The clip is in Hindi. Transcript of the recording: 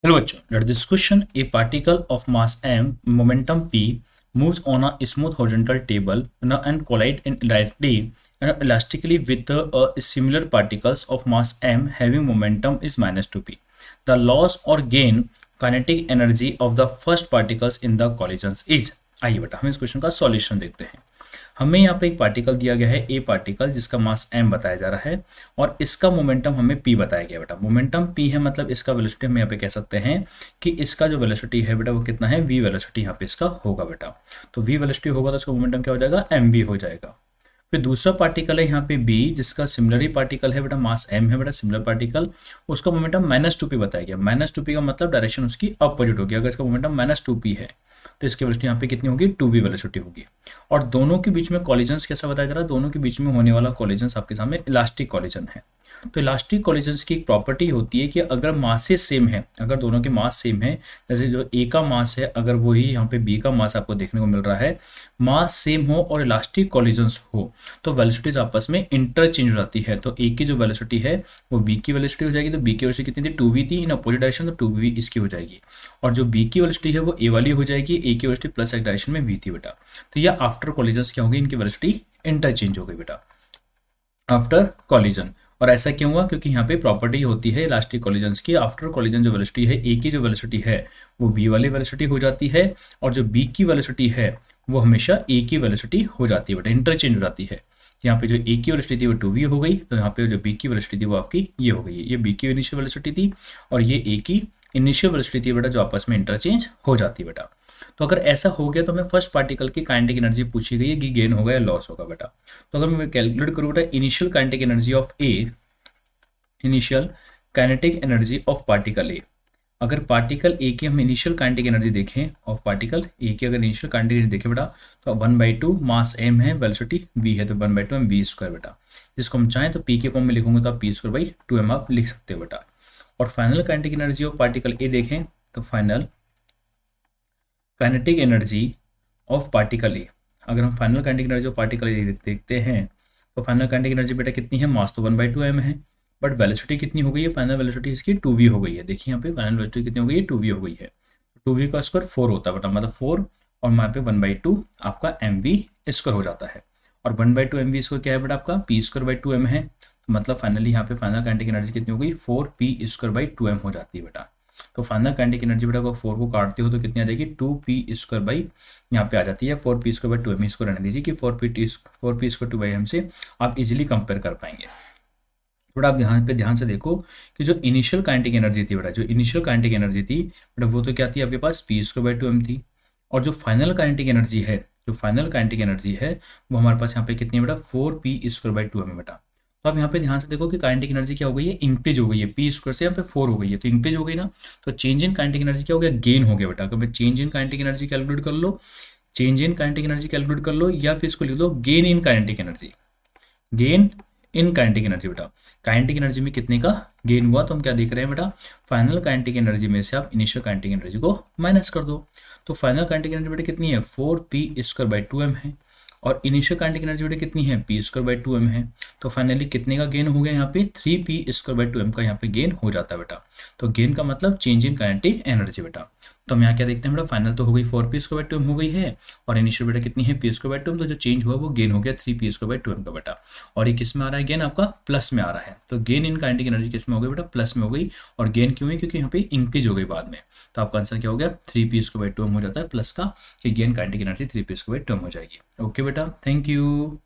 हेलो बच्चों, let this question A particle of mass m momentum p moves on a smooth horizontal table and collide indirectly and elastically with similar particles of mass m having momentum is minus 2p. The loss or gain kinetic energy of the first particles in the collisions is। आइए बेटा हम इस क्वेश्चन का सॉल्यूशन देखते हैं। हमें यहाँ पे एक पार्टिकल दिया गया है ए पार्टिकल जिसका मास m बताया जा रहा है और इसका मोमेंटम हमें p बताया गया बेटा। मोमेंटम p है मतलब इसका वेलोसिटी हम यहाँ पे कह सकते हैं कि इसका जो वेलोसिटी है बेटा वो कितना है, v वेलोसिटी यहाँ पे इसका होगा बेटा। तो v वेलोसिटी होगा तो इसका मोमेंटम क्या हो जाएगा, mv हो जाएगा। फिर दूसरा पार्टिकल है यहाँ पे b जिसका सिमिलर ही पार्टिकल है बेटा, मास m है बेटा, सिमिलर पार्टिकल, उसका मोमेंटम -2p बताया गया। -2p का मतलब डायरेक्शन उसकी अपोजिट होगी। अगर इसका मोमेंटम -2p है तो इसकी वेलोसिटी यहाँ पे कितनी होगी, 2v वेलोसिटी होगी। और दोनों के बीच में कॉलिजन्स कैसा बताया जा रहा है, दोनों के बीच में होने वाला कॉलिजन्स आपके सामने इलास्टिक कॉलिजन है। तो इलास्टिक कॉलिजन्स की एक प्रॉपर्टी होती है कि अगर मासेस सेम है, अगर दोनों के मास सेम है, जैसे जो ए का मास है अगर वही यहाँ पे बी का मास आपको देखने को मिल रहा है, मास सेम हो और इलास्टिक कॉलिजन्स हो तो वेलोसिटीज आपस में इंटरचेंज हो जाती है। तो ए की जो वेलोसिटी है वो बी की वेलोसिटी हो जाएगी। तो बी की वेलोसिटी कितनी थी, 2v थी इन अपोजिट डायरेक्शन, तो 2v इसकी हो जाएगी। और जो बी की वेलोसिटी है वो ए वाली हो जाएगी, ए की वेलोसिटी प्लस एक डायरेक्शन में v थी बेटा। तो यह आफ्टर कॉलिजन्स क्या होगी, इनकी वेलोसिटी इंटरचेंज हो गई बेटा आफ्टर कॉलिजन। और ऐसा क्यों हुआ, क्योंकि यहाँ पे प्रॉपर्टी होती है इलास्टिक कॉलिजन्स की, आफ्टर कॉलिजन जो वेलोसिटी है ए की जो वेलोसिटी है वो बी वाली वेलोसिटी हो जाती है और जो बी की वेलोसिटी है वो हमेशा ए की वेलोसिटी हो जाती है बेटा, इंटरचेंज हो जाती है। यहाँ पे जो ए की वेलोसिटी थी वो 2v हो गई, तो यहाँ पे जो बी की वेलोसिटी थी वो आपकी ये हो गई है। ये बी की इनिशियल वेलोसिटी थी और ये ए की इनिशियल वेलोसिटी थी बेटा, जो आपस में इंटरचेंज हो जाती है बेटा। तो अगर ऐसा हो गया तो हमें फर्स्ट पार्टिकल की काइनेटिक एनर्जी पूछी गई है कि गेन होगा या लॉस होगा बेटा। तो अगर मैं कैलकुलेट करूँ बेटा initial kinetic energy of A, initial kinetic energy of particle A, अगर पार्टिकल ए की हम इनिशियल काइनेटिक एनर्जी देखें ऑफ पार्टिकल ए की, अगर इनिशियल काइनेटिक एनर्जी देखें बेटा तो 1/2 मास m है, वेलोसिटी v है, तो 1/2 m v स्क्वायर बेटा। जिसको हम चाहें तो p के फॉर्म में लिखूंगे तो आप p²/2m आप लिख सकते हो बेटा। और final kinetic energy of particle A देखें तो final kinetic energy of particle A, अगर हम final kinetic energy of particle A देखते हैं तो फाइनल काइनेटिक एनर्जी बेटा कितनी है, मास तो 1/2 m है, बट वेलोसिटी कितनी हो गई है, फाइनल वेलोसिटी इसकी 2v हो गई है। देखिए यहाँ पे फाइनल वेलोसिटी कितनी हो गई है, 2v हो गई है। 2v का स्क्वायर 4 होता है बेटा, मतलब 4 और यहाँ पे 1/2 आपका mv स्क्वायर हो जाता है। और 1/2 mv स्क्वायर क्या है बेटा आपका p²/2m है, तो मतलब फाइनली यहाँ पे फाइनल काइनेटिक एनर्जी कितनी हो गई, 4p²/2m हो जाती है बेटा। तो फाइनल काइनेटिक एनर्जी बेटा को 4 को काटते हो तो कितनी आ जाएगी, 2p² यहाँ पे आ जाती है, 4p²/2m इसको रहने दीजिए कि 4p²/2m से आप इजीली कंपेयर कर पाएंगे। थोड़ा आप यहाँ पे ध्यान से देखो कि जो इनिशियल काइनेटिक एनर्जी थी बेटा, जो इनिशियल काइनेटिक एनर्जी थी बेटा वो तो क्या थी आपके पास, p²/2m थी। और जो फाइनल काइनेटिक एनर्जी है, जो फाइनल काइनेटिक एनर्जी है वो हमारे पास यहाँ पे कितनी है बेटा, 4p²/2m है बेटा। तो आप यहाँ पे ध्यान से देखो कि काइनेटिक एनर्जी क्या हो गई है, इंक्रीज हो गई है, p स्क्वायर से यहाँ पे 4 हो गई है, तो इंक्रीज हो गई ना। तो चेंज इन काइनेटिक एनर्जी क्या हो गया, गेन हो गया बेटा। अगर मैं change in kinetic energy calculate कर लो, change in kinetic energy calculate कर लो, या फिर इसको लिख लो gain in kinetic energy, gain in kinetic energy बेटा। काइनेटिक एनर्जी में कितने का गेन हुआ, तो हम क्या देख रहे हैं बेटा, फाइनल काइनेटिक एनर्जी में से आप इनिशियल काइनेटिक एनर्जी को माइनस कर दो। तो फाइनल काइनेटिक एनर्जी बेटा कितनी है, 4p²/2m है, और इनिशियल काइनेटिक एनर्जी बेटा कितनी है, p²/2m है। तो फाइनली कितने का गेन हो गया यहाँ पे, 3p²/2m का यहाँ पे गेन हो जाता है बेटा। तो गेन का मतलब चेंज इन काइनेटिक एनर्जी बेटा। तो हम यहाँ क्या देखते हैं बेटा, फाइनल तो हो गई 4p²/2m हो गई है, और इनिशियल बेटा कितनी है, p²/2m, तो जो चेंज हुआ वो गेन हो गया 3p²/2m का बेटा। और ये किस में आ रहा है, गेन आपका प्लस में आ रहा है। तो गेन इन काइनेटिक एनर्जी किस में हो गई बेटा, प्लस में हो गई। और गेन क्यों है, क्योंकि यहाँ पे इंक्रीज हो गई बाद में। तो आपका आंसर क्या हो गया, 3p²/2m हो जाता है प्लस का, कि गेन काइनेटिक एनर्जी 3p²/2m हो जाएगी। ओके बेटा, थैंक यू।